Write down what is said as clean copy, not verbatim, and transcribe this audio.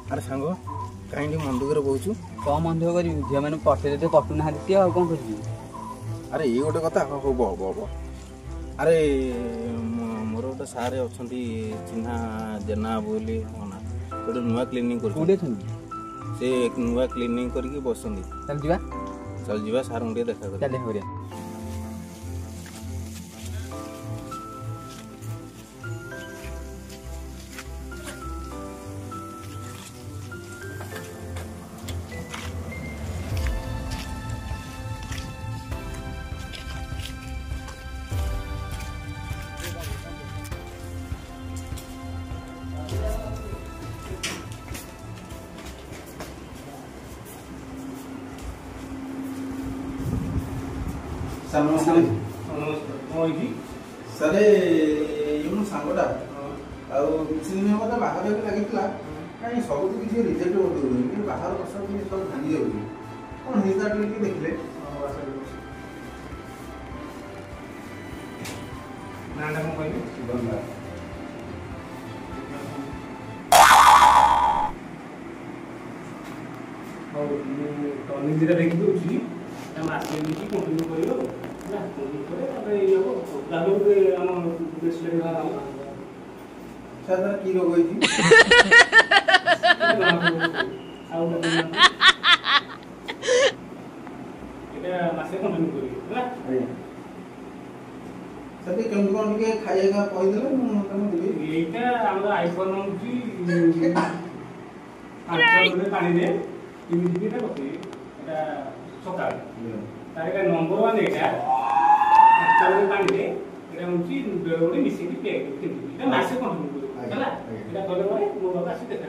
अरे सांग कहीं मन दुख बहुचु कौन मन दुख करी झील मैंने पटे पटु ना कौन कर अरे ये गोटे कथा हम हम अरे मोर गोटे सारे अच्छा चिन्हा जेना बोली ना गोटे नुआ क्लीनिंग कर नुआ क्लीनिंग करके बसंती चल जीवा सार मुझे देखा कर सर ये सांगटा किसी दिन हम बाहर लगी कहीं सब किसी रिजेक्ट कर बाहर बस सब भांगी जाऊँगी कौन होता देखले नाटा कौन कहले टर्निंग दुटा देखी दूसरी कंटिन्यू कर की रोग मासे कंटिन्यू कर सर केमती कौन टे खाइएगा कहीदेले ये आईफोन हूँ पानी दे तीन दिन सका तार नंबर वन यहाँ पानी दे बेले मिसिक मासे कंटिन्यू कर गले मो बाबा आसी देखा